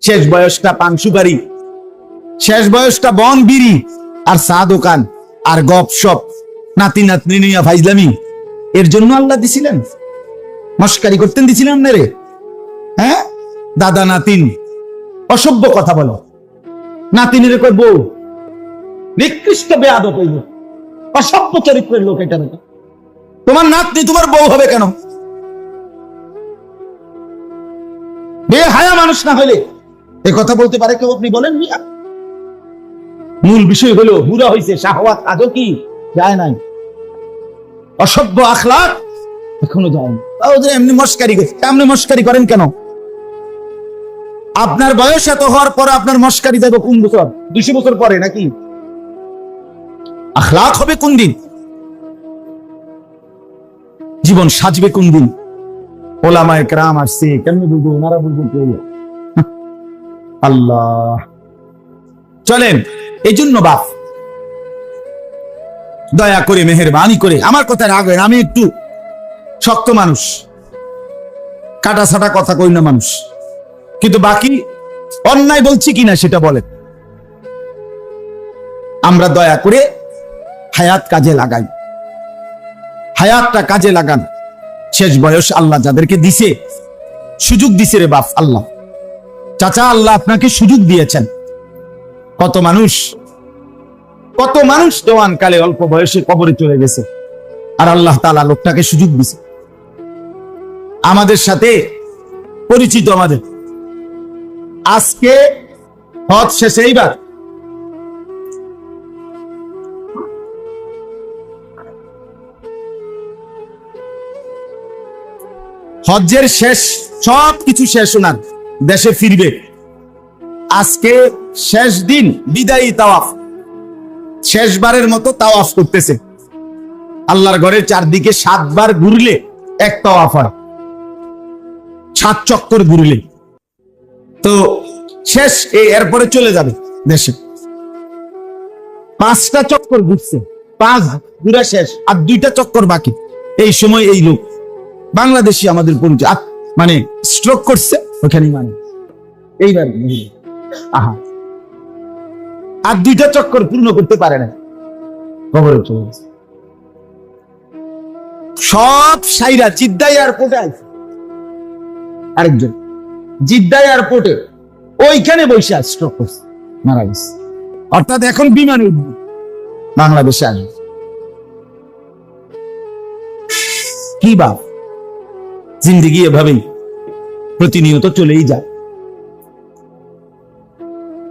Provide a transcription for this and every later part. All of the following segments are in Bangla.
শেষ বয়সটা পান সুপারি, শেষ বয়সটা বন বিড়ি আর চা দোকান আর গপ সপ, নাতি নাতনি নিয়া ফাইজলামি। এর জন্য আল্লাহ দিছিলেন? মস্কারি করতেন দিছিলেন না রে? হ্যাঁ, দাদা নাতিন অসভ্য কথা বলো, নাতিনের কই বউ, নিকৃষ্ট বেয়াদব হইল, অসভ্য চরিত্রের লোক এটা। তোমার নাতনি তোমার বউ হবে কেন? বেহায়া মানুষ না হইলে এ কথা বলতে পারে কেউ? আপনি বলেন মিয়া। মূল বিষয় হলো বুড়া হইছে, শাহওয়াত আজও কি যায় নাই, অসভ্য আখলাক এখনো যায় না। এমনি মস্কারি, এমনি মস্কারি করেন কেন? আপনার বয়স এত হওয়ার পর আপনার মস্কারি দেব কোন বছর? 200 বছর পরে নাকি? আখলাক হবে কোন দিন? জীবন সাজবে কোন দিন? ওলামায়ে কেরাম আসছে, কেমনে বুঝবো? ওনারা বুঝবো কেউ? আল্লাহ। চলেন, এই জন্য বাপ দয়া করে মেহেরবানি করে, আমার কথা রাখবেন, আমি একটু শক্ত মানুষ, কাটা ছাটা কথা কই না মানুষ, কিন্তু বাকি অন্যায় বলছি কিনা সেটা বলেন। আমরা দয়া করে হায়াত কাজে লাগাই, হায়াতটা কাজে লাগান। শেষ বয়স আল্লাহ যাদেরকে দিছে, সুযোগ দিছে রে বাপ আল্লাহ। চাচা, আল্লাহ আপনাকে সুযোগ দিয়েছেন। কত মানুষ জওয়ান কালে অল্প বয়সে কবরে চলে গেছে, আর আল্লাহ তাআলা লোকটাকে সুযোগ দিছে। আমাদের সাথে পরিচিত, আমাদের আজকে হজ শেষে এইবার হজ্জের শেষ, সব কিছু শেষ, ওনার দেশে ফিরবে। আজকে শেষ দিন, বিদায়ী তাওয়াফ, শেষবারের মতো তাওয়াফ করতেছে। আল্লাহর ঘরের চারদিকে 7 বার ঘুরলে এক তাওয়াফ হয়, 7 চক্কর ঘুরলে তো শেষ। এরপরে চলে যাবে দেশে। 5টা চক্কর ঘুরছে, 5 ঘুরা শেষ, আর 2টা চক্কর বাকি। এই সময় এই লোক বাংলাদেশি, আমাদের পরিচয়, মানে স্ট্রোক করছে ওখানে, মানে এইবার আহা, আর 2টা চক্কর পূর্ণ করতে পারে না, কবরে চলে গেছে। সব সাইরা জিদ্দা এয়ারপোর্টে আছে, আরেকজন জিদ্দা এয়ারপোর্টে ওইখানে বসে স্ট্রোক করছে, মারা গেছে। অর্থাৎ এখন বিমানে উঠবে, বাংলাদেশে আসবে। কি বাপ, জিন্দেগি এভাবেই প্রতিনিয়ত চলেই যায়।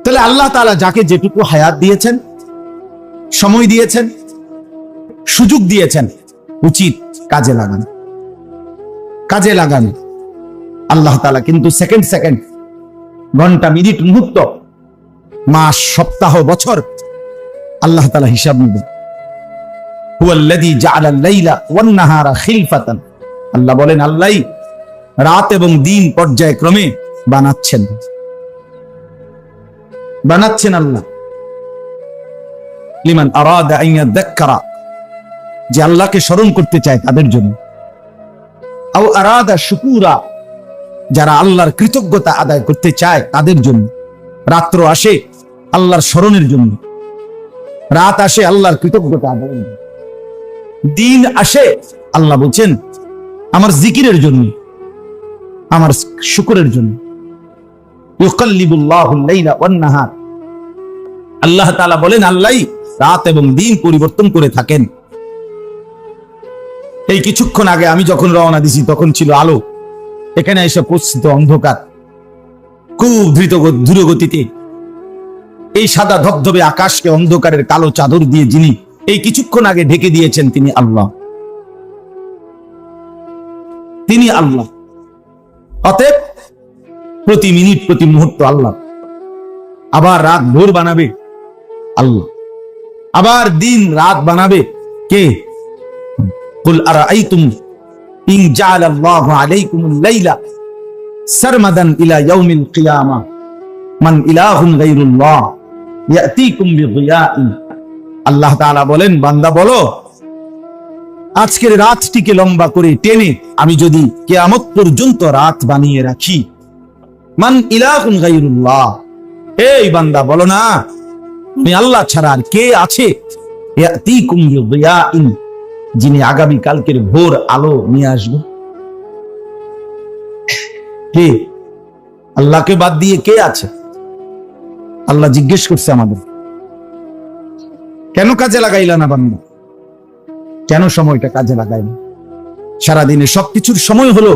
তাহলে আল্লাহ তাআলা যাকে যেটুকু হায়াত দিয়েছেন, সময় দিয়েছেন, সুযোগ দিয়েছেন, উচিত কাজে লাগান, কাজে লাগান। আল্লাহ তাআলা কিন্তু সেকেন্ড, ঘন্টা, মিনিট, মুহূর্ত, মাস, সপ্তাহ, বছর আল্লাহ তাআলা হিসাব নেবেন। হুয়াল্লাযী জাআলাল লাইলা ওয়ান নাহারা খিলফাতান, আল্লাহ বলেন, আল্লাহই রাত এবং দিন পর্যায়ক্রমে বানাচ্ছেন আল্লাহ। লিমান আরাদা আন ইয়াযাক্কারা, যে আল্লাহকে স্মরণ করতে চায় তাদের জন্য। আও আরাদা শুকুরা, যারা আল্লাহর কৃতজ্ঞতা আদায় করতে চায় তাদের জন্য। রাত্র আসে আল্লাহর স্মরণের জন্য, রাত আসে আল্লাহর কৃতজ্ঞতা আদায়ের জন্য, দিন আসে আল্লাহ বলছেন আমার জিকিরের জন্য, আমার শুকরের জন্য। ইউকাল্লিবুল্লাহুল লাইলা ওয়ান নাহার, আল্লাহ তাআলা বলেন আল্লাহই রাত এবং দিন পরিবর্তন করে থাকেন। এই কিছুক্ষণ আগে আমি যখন রওনা দিছি তখন ছিল আলো, এখানে এসে পৌঁছিত অন্ধকার। খুব দ্রুতগতিতে এই সাদা ধবধবে আকাশকে অন্ধকারের কালো চাদর দিয়ে যিনি এই কিছুক্ষণ আগে ঢেকে দিয়েছেন, তিনি আল্লাহ, তিনি আল্লাহ। অতএব প্রতি মিনিট, প্রতি মুহূর্ত আল্লাহ। আবার রাত ভোর বানাবে আল্লাহ, আবার দিন রাত বানাবে কে? কুল আরাআইতুম ইন জাআলাল্লাহু আলাইকুমুল লাইলা সারমাদান ইলা ইয়াউমিল কিয়ামা মান ইলাহুন গায়রুল্লাহ ইয়াতিকুম বিদিয়াইন। আল্লাহ তাআলা বলেন, বান্দা বলো, আজকের রাতটিকে লম্বা করে টেনে আমি যদি কিয়ামত পর্যন্ত রাত বানিয়ে রাখি, মান ইলাহুন গায়রুল্লাহ, এই বান্দা বলো না তুমি আল্লাহ ছাড়া আর কে আছে? ইয়াতিকুম বিদিয়াইন, যিনি আগামী কালকের ভোর আলো নিয়ে আসবে। কে? আল্লাহকে বাদ দিয়ে কে আছে? আল্লাহ জিজ্ঞেস করছে আমাদের, কেন কাজে লাগাইলা না বান্দা? কেন সময়টা কাজে লাগাইলা? সারাদিনে সবকিছুর সময় হলো,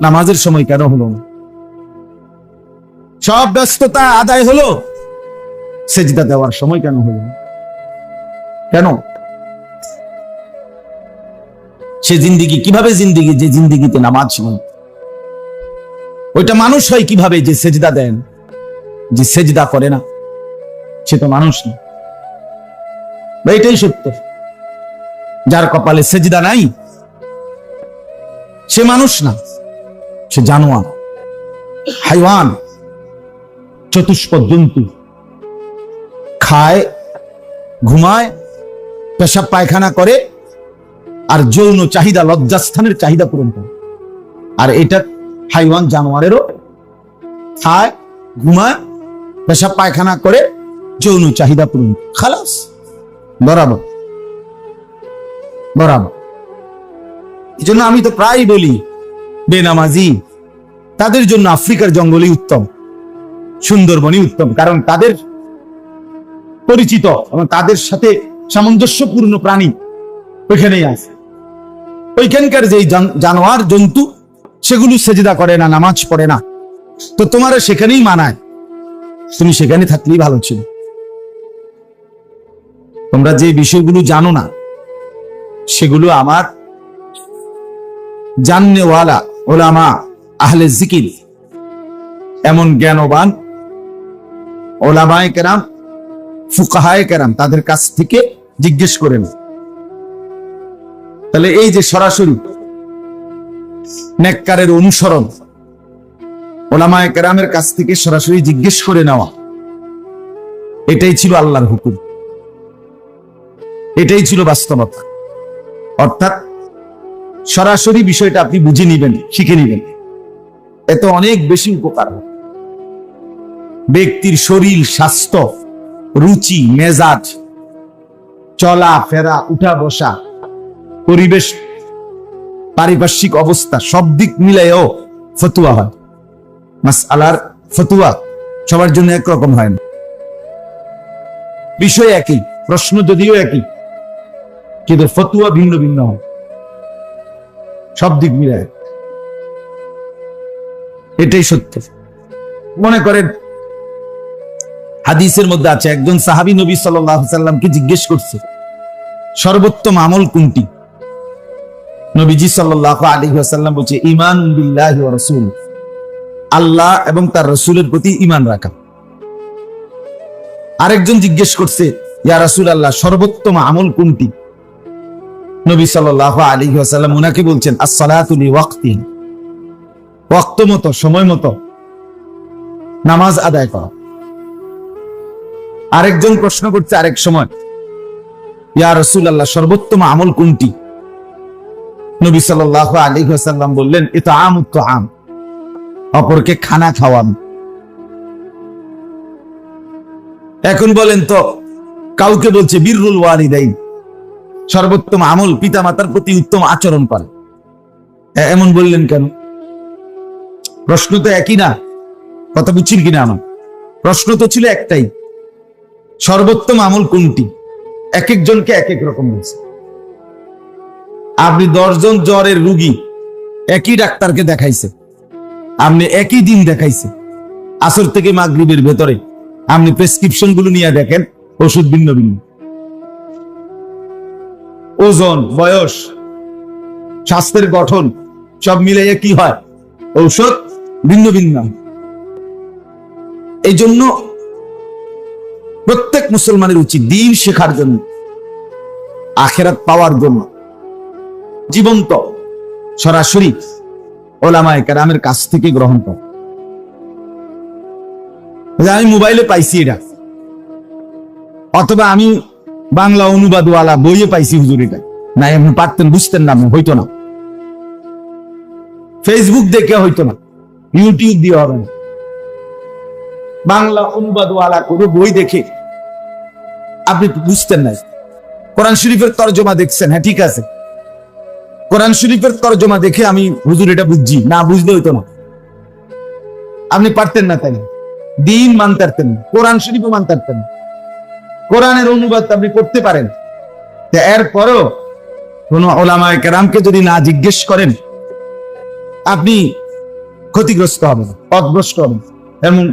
নামাজের সময় কেন হলো না? সব ব্যস্ততা আদায় হলো, সেজদা দেওয়ার সময় কেন হলো না? কেন? সে জিন্দিগি কিভাবে জিন্দিগি যে জিন্দিগিতে নামাজ নেই? ওইটা মানুষ হয় কিভাবে যে সেজদা দেন? যে সেজদা করে না সে তো মানুষ না। এটাই সত্য। যার কপালে সেজদা নাই সে মানুষ না, সে জানোয়ার, হাইওয়ান, চতুষ্পদ জন্তু। খায়, ঘুমায়, পেশাব পায়খানা করে, আর যৌন চাহিদা, লজ্জাস্থানের চাহিদা পূরণ করে। আর এটা হাইওয়ান, জানোয়ারেরও খায়, ঘুমায়, পেশাব পায়খানা করে, যৌন চাহিদা পূরণ, খালাস, বরাবর বরাবর। এই জন্য আমি তো প্রায় বলি, বেনামাজি তাদের জন্য আফ্রিকার জঙ্গলই উত্তম, সুন্দরবনই উত্তম। কারণ তাদের পরিচিত এবং তাদের সাথে সামঞ্জস্যপূর্ণ প্রাণী ওইখানেই আছে। ওইখানকার যে জানোয়ার জন্তু সেগুলো সেজদা করে না, নামাজ পড়ে না, তো তোমার সেখানেই মানায়, তুমি সেখানে থাকলেই ভালো ছিল। তোমরা যে বিষয়গুলো জানো না সেগুলো আমার জাননেওয়ালা ওলামা আহলে জিকির, এমন জ্ঞানবান ওলামায়ে কেরাম, ফুকাহায়ে কেরাম, তাদের কাছ থেকে জিজ্ঞেস করে না। তাহলে এই যে সরাসরি নেককারের অনুসরণ, ওলামায়ে কেরামের কাছ থেকে সরাসরি জিজ্ঞেস করে নেওয়া, এটাই ছিল আল্লাহর হুকুম, এটাই ছিল বাস্তবতা। অর্থাৎ সরাসরি বিষয়টা আপনি বুঝে নিবেন, শিখে নিবেন, এত অনেক বেশি উপকার। ব্যক্তির শরীর, স্বাস্থ্য, রুচি, মেজাজ, চলা ফেরা, উঠা বসা, পরিবেশ, পারিপার্শ্বিক অবস্থা, সব দিক মিলাইও ফতুয়া হয়। মাসআলার ফতুয়া সবার জন্য একরকম হয় না। বিষয় একই, প্রশ্ন যদিও একই, কিন্তু ফতুয়া ভিন্ন ভিন্ন হয়, সব দিক মিলায়। এটাই সত্য। মনে করেন হাদিসের মধ্যে আছে, একজন সাহাবী নবী সাল্লাল্লাহু আলাইহি সাল্লামকে জিজ্ঞেস করছে সর্বোত্তম আমল কোনটি? নবীজি সাল্লাল্লাহু আলাইহি ওয়াসাল্লাম বলছে, ঈমান বিল্লাহি ওয়া রাসূল, আল্লাহ এবং তার রাসূলের প্রতি ঈমান রাখা। আরেকজন জিজ্ঞেস করছে, ইয়া রাসূলুল্লাহ, সর্বোত্তম আমল কোনটি? নবী সাল্লাল্লাহু আলাইহি ওয়াসাল্লাম উনাকে বলছেন, আস-সালাতু লিওয়াক্তিহা, ওয়াক্ত মতো, সময় মতো নামাজ আদায় করা। আরেকজন প্রশ্ন করছে আরেক সময়, ইয়া রাসূলুল্লাহ, সর্বোত্তম আমল কোনটি? নবী সাল্লাল্লাহু আলাইহি ওয়াসাল্লাম বললেন, ইতআমুত তুআম, অপরকে খানা খাওয়ানো। এখন বলেন তো, কাউকে বলছে বিররুল ওয়ালিদাইন, সর্বোত্তম আমল পিতামাতার প্রতি উত্তম আচরণ করে, এমন বললেন কেন? প্রশ্ন তো একই না, কথা বুঝছেন কিনা? আমার প্রশ্ন তো ছিল একটাই, সর্বোত্তম আমল কোনটি? এক একজনকে এক এক রকম বলছে। আপনি 10 জন জ্বরের রুগী একই ডাক্তারকে দেখাইছে, আপনি একই দিন দেখাইছে, আসর থেকে মাগরিবের ভেতরে আপনি প্রেসক্রিপশন গুলো নিয়ে দেখেন, ওষুধ ভিন্ন ভিন্ন, ওজন, বয়স, স্বাস্থ্যের গঠন সব মিলাইয়া কি হয়? ঔষধ ভিন্ন ভিন্ন। এই জন্য প্রত্যেক মুসলমানের উচিত দ্বীন শেখার জন্য, আখিরাত পাওয়ার জন্য জীবন্ত সরাসরি ওলামায়ে কেরামের কাছ থেকে গ্রহণ কর। আমি মোবাইলে পাইছি এটা, অথবা আমি বাংলা অনুবাদওয়ালা বইয়ে পাইছি, হুজুর এটা না, এমনি পারতেন, বুঝতেন না, হইতো না। ফেসবুক দেখে হইতো না, ইউটিউব দিয়ে হবে না, বাংলা অনুবাদওয়ালা কোনো বই দেখে আপনি বুঝতেন না, কোরআন শরীফের তরজমা দেখছেন, হ্যাঁ ঠিক আছে, কোরআন শরীফের তরজমা দেখে আমি হুজুর এটা বুঝছি, না বুঝলে হইতো না, আপনি পারতেন না, তাই দিন মানতে পারতেন না, কোরআন শরীফও মানতে পারতেন না, কোরআনের অনুবাদ আপনি করতে পারেন, এরপরও কোন ওলামায়ে কেরামকে যদি না জিজ্ঞেস করেন আপনি ক্ষতিগ্রস্ত হবেন, পথভ্রষ্ট হবেন, এমন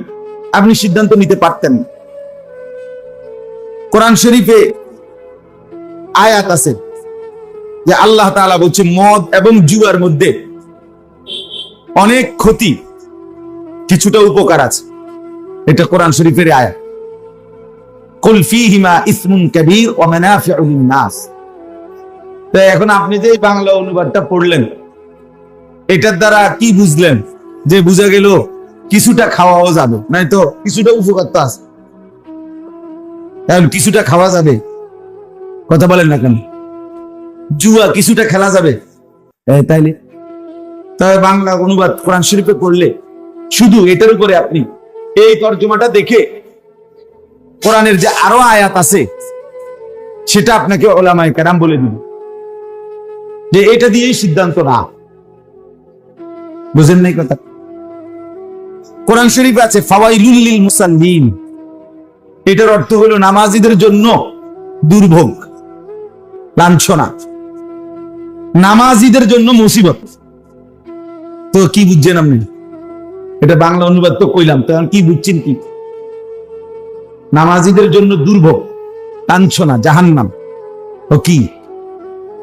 আপনি সিদ্ধান্ত নিতে পারতেন না। কোরআন শরীফে আয়াত আছে যে আল্লাহ তাআলা বলছে মদ এবং জুয়ার মধ্যে অনেক ক্ষতি, কিছুটা উপকার আছে, এটা কোরআন শরীফের আয়াত। কুল ফীহিমা ইসমুন কাবীর ওয়া মানাফিউ লিন-নাস। তো এখন আপনি যে বাংলা অনুবাদটা পড়লেন, এটার দ্বারা কি বুঝলেন? যে বুঝা গেল কিছুটা খাওয়াও যাবে, নাই তো কিছুটা উপকার তো আছে, এখন কিছুটা খাওয়া যাবে, কথা বলেন না কেন? জুয়া কিছুটা খেলা যাবে, তাইলে তবে বাংলা অনুবাদ কোরআন শরীফে করলে শুধু এটার উপরে আপনি এই তর্জমাটা দেখে কোরআনের যে আরো আয়াত আছে সেটা আপনাকে ওলামায়ে কেরাম বলে দিবে যে এটা দিয়েই সিদ্ধান্ত না। বুঝেন নাই কথা? কোরআন শরীফে আছে ফাওয়াইলুল লিল মুসাল্লিন, এটার অর্থ হলো নামাজীদের জন্য দুর্ভোগ, লাঞ্ছনা, নামাজীদের জন্য মুসিবত। তো কি বুঝছেন আপনি? এটা বাংলা অনুবাদ তো কইলাম, তো কি বুঝছেন? কি নামাজীদের জন্য দুর্ভোগ, লাঞ্ছনা, জাহান্নাম। ও কি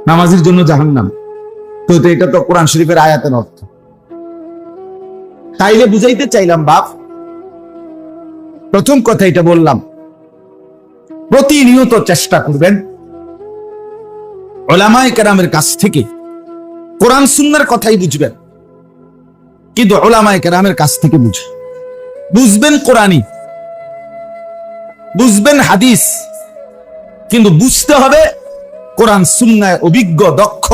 নামাজীর জন্য জাহান্নাম? তো এটা তো কোরআন শরীফের আয়াতের অর্থ। তাইলে বুঝাইতে চাইলাম বাপ, প্রথম কথা এটা বললাম, প্রতিনিয়ত চেষ্টা করবেন উলামায়ে কেরামের কাছ থেকে কোরআন সুন্নাহর কথাই বুঝবেন, কিন্তু উলামায়ে কেরামের কাছ থেকে বুঝবেন কোরআনই, বুঝবেন হাদিস, কিন্তু বুঝতে হবে কোরআন সুন্নাহয় অভিজ্ঞ দক্ষ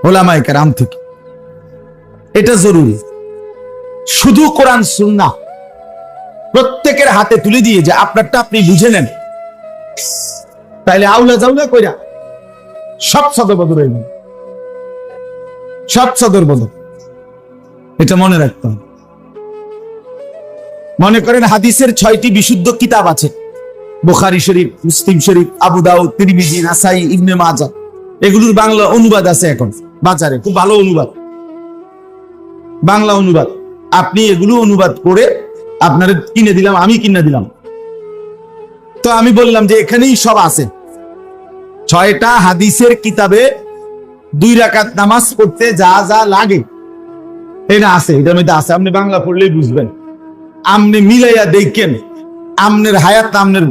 উলামায়ে কেরাম থেকে, এটা জরুরি। শুধু কোরআন সুন্নাহ প্রত্যেকের হাতে তুলে দিয়ে যে আপনারটা আপনি বুঝে নেন, তাইলে আউলা জাউলা কইরা সব সদর বদর হইব, সব সদর বদর। এটা মনে রাখতে হবে। মনে করেন হাদিসের 6টি বিশুদ্ধ কিতাব আছে, বুখারী শরীফ, মুসলিম শরীফ, আবু দাউদ, তিরমিজি, নাসাই, ইবনে মাজাহ, এগুলোর বাংলা অনুবাদ আছে এখন বাজারে, খুব ভালো অনুবাদ, বাংলা অনুবাদ। আপনি এগুলো অনুবাদ করে আপনার কিনে দিলাম, আমি কিনে দিলাম, তো আমি বললাম যে এখানেই সব আছে। 6টা হাদিসের কিতাবে 2 রাকাত নামাজ পড়তে যা যা লাগে এটা আছে, এটার মধ্যে আছে, আপনি বাংলা পড়লেই বুঝবেন। আপনি মিলাইয়া দেখেন, আমনের হায়াত, আমনের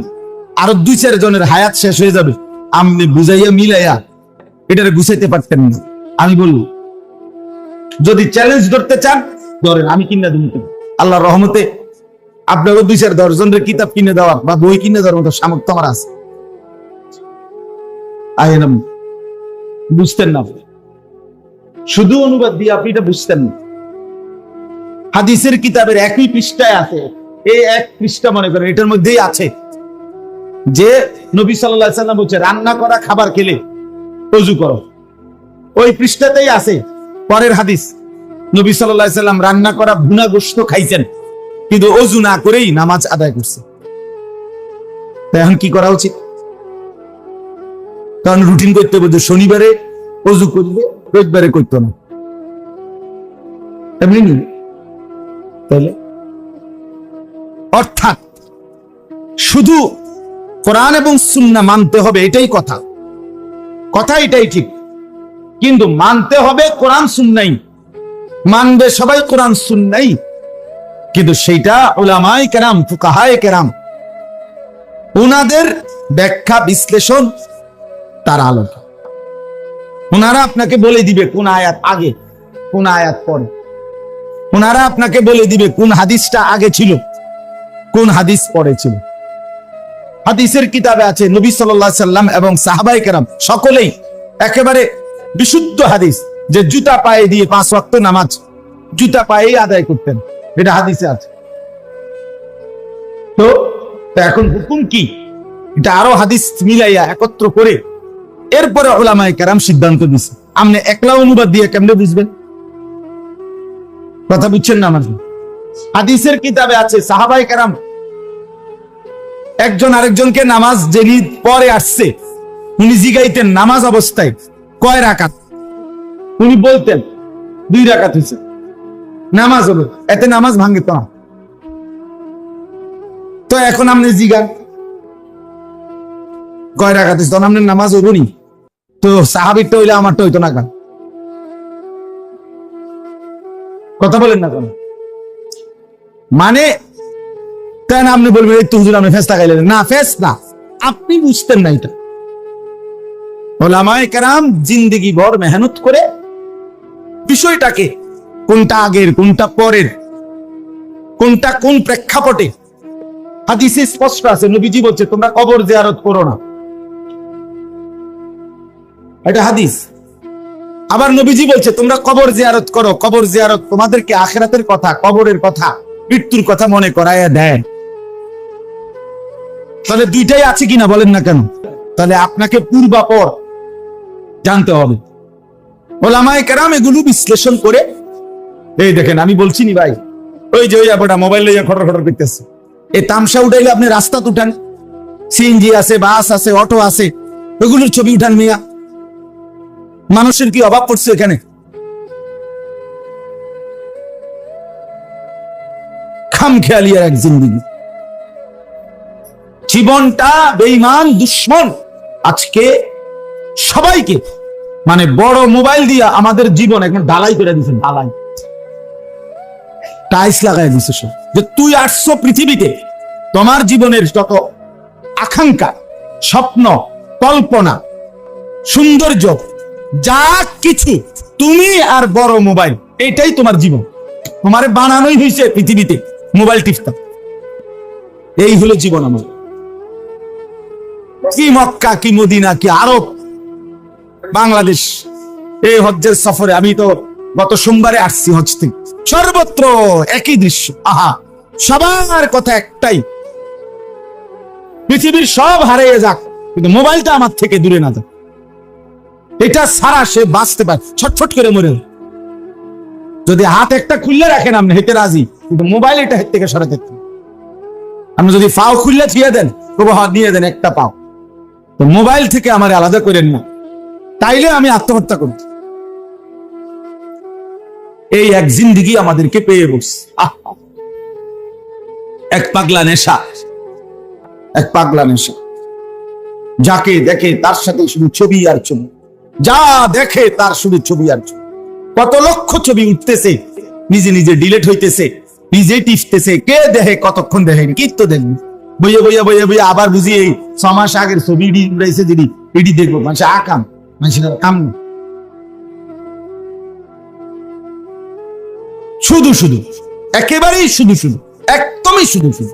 আরো 2-4 জনের হায়াত শেষ হয়ে যাবে, আপনি বুঝাইয়া মিলাইয়া এটারে গুছাইতে পারতেন না। আমি বলবো যদি চ্যালেঞ্জ ধরতে চান ধরেন, আমি কিনে দিব, আল্লাহর রহমতে আপনারও 2-4 জনের কিতাব কিনে দেওয়ার বা বই কিনে দেওয়ার মতো সামর্থ্য আমার আছে। আইনাম বুঝতেন না, শুধু অনুবাদ দিয়ে আপনি এটা বুঝতেন না। হাদিসের কিতাবের একই পৃষ্ঠায় আছে, এই এক পৃষ্ঠা মনে করেন এটার মধ্যেই আছে যে নবী সাল্লাল্লাহু আলাইহি ওয়াসাল্লাম বলেছে রান্না করা খাবার খেলে ওযু করো, ওই পৃষ্ঠাতেই আছে পরের হাদিস, নবী সাল্লাল্লাহু আলাইহি ওয়াসাল্লাম রান্না করা ভুনা গোশত খাইছেন কিন্তু ওযু না করেই নামাজ আদায় করছে। তাই এখন কি করা উচিত? কারণ রুটিন করতে বলতে শনিবারে ওযু করবে, রবিবারে করতো না, এমনি নি? তাইলে অর্থাৎ শুধু কোরআন এবং সুন্নাহ মানতে হবে, এটাই কথা, কথা এটাই ঠিক, কিন্তু মানতে হবে কোরআন সুন্নাহই, মানবে সবাই কোরআন সুন্নাহই, কিন্তু সেইটা উলামায়ে কেরাম, ফুকাহায়ে কেরাম উনাদের ব্যাখ্যা বিশ্লেষণ তার আলোকে ওনারা আপনাকে বলে দিবে কোন আয়াত আগে কোন আয়াত পরে, ওনারা আপনাকে বলে দিবে কোন হাদিসটা আগে ছিল কোন হাদিস পরে ছিল। হাদিসের কিতাবে আছে নবী সাল্লাল্লাহু আলাইহি সাল্লাম এবং সাহাবায়ে কেরাম সকলেই একেবারে বিশুদ্ধ হাদিস যে জুতা পায়ে দিয়ে 5 ওয়াক্ত নামাজ জুতা পায়েই আদায় করতেন, এটা হাদিসে আছে। তা এখন হুকুম কি, এটা আরো হাদিস মিলাইয়া একত্র করে এরপরে উলামায়ে কেরাম সিদ্ধান্ত দিছে। আপনি একলা অনুবাদ দিয়ে কেমনে বুঝবেন? কথা বুঝছেন না? আমার হাদিসের কিতাবে আছে সাহাবায়ে কেরাম একজন আরেকজনকে নামাজ যেই পরে আসছে উনি জিগাইতেন নামাজ অবস্থায় কয় রাকাত, উনি বলতেন 2 রাকাত হয়েছে, নামাজ হলো, এতে নামাজ ভাঙে তো না। তো এখন আপনি জিগান কয় রাকাত হয়েছে, তখন আপনার নামাজ হইব নি? তো সাহাবীরটা হইলে আমারটা হইতো না কেন? কথা বলেন না কেন? মানে তাই না, আপনি বলবেন এই তো হুজুর আপনি ফেস্তা খাইলেন। না, ফেস না, আপনি বুঝতেন না এটা। উলামায়ে কেরাম জিন্দেগি ভর মেহনত করে বিষয়টাকে কোনটা আগের কোনটা পরের কোনটা কোন প্রেক্ষাপটে, হাদিসে স্পষ্ট আছে নবীজি বলছে তোমরা কবর জিয়ারত করো না, এটা হাদিস। আবার নবীজি বলছে তোমরা কবর জিয়ারত করো, কবর জিয়ারত তোমাদেরকে আখিরাতের কথা, কবরের কথা, মৃত্যুর কথা মনে করাইয়া দেয়। তাহলে দুইটাই আছে কিনা বলেন না কেন? তাহলে আপনাকে পূর্বাপর জানতে হবে। উলামায়ে কেরাম এগুলো বিশ্লেষণ করে, এই দেখেন আমি বলছি নি ভাই, ওই যে ওই আপনারা মোবাইল লইয়া খটর খটর করতেছে, এই তামসা উঠাইলে আপনি রাস্তা উঠান, সিএনজি আছে, বাস আছে, অটো আছে, ওগুলোর ছবি উঠান মিয়া। মানুষের কি অভাব পড়ছে এখানে? খামখেয়ালিয়ার এক জিন্দেগি, জীবনটা বেঈমান দুশ্মন আজকে সবাইকে মানে বড় মোবাইল দিয়া আমাদের জীবন এখন ঢালাই করে দিয়েছে, ঢালাই টাইলস লাগাই দিছে সব। যে তুই আসছো পৃথিবীতে, তোমার জীবনের যত আকাঙ্ক্ষা, স্বপ্ন, কল্পনা, সৌন্দর্য, যা কিছু তুমি আর বড় মোবাইল, এটাই তোমার জীবন। তোমার বানানোই হয়েছে পৃথিবীতে মোবাইল টিপতাম, এই হলো জীবন আমার। কি মক্কা, কি মদিনা, কি আরব, বাংলাদেশ, এই হজ্জের সফরে আমি তো গত সোমবারে আসছি হজ থেকে, সর্বত্র একই দৃশ্য। আহা, সবার কথা একটাই, পৃথিবীর সব হারিয়ে যাক কিন্তু মোবাইলটা আমার থেকে দূরে না যাক। এটা ছাড়া সে বাঁচতে পারে, ছটফট করে মরে। যদি হাত একটা খুললে রাখেন আপনি হেঁটে রাজি, কিন্তু মোবাইল এটা হেঁট থেকে সরাতে। আপনি যদি পাও খুললে থিয়ে দেন, তবু হাত নিয়ে দেন একটা পাও, তো মোবাইল থেকে আমার আলাদা করেন না, তাইলে আমি আত্মহত্যা করি। এই এক জিন্দেগি আমাদেরকে পেয়ে বসে, এক পাগলা নেশা, এক পাগলা নেশা। যাকে দেখে তার সাথে শুধু ছবি আর ছবি, যা দেখে তার শুধু ছবি আর ছবি। কত লক্ষ ছবি উঠতেছে, নিজে নিজে ডিলেট হইতেছে, নিজে টিপতেছে, কে দেখে কতক্ষণ দেখেন, কি তো দেখবেন বইয়ে বইয়া বইয়ে বইয়া আবার বুঝি এই 6 মাস আগের ছবি উড়াইছে দিদি, এটি দেখবো। মানুষ আকাম, মানুষের কাম না, শুধু শুধু, একেবারেই শুধু শুধু, একদমই শুধু শুধু,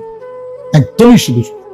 একদমই শুধু শুধু।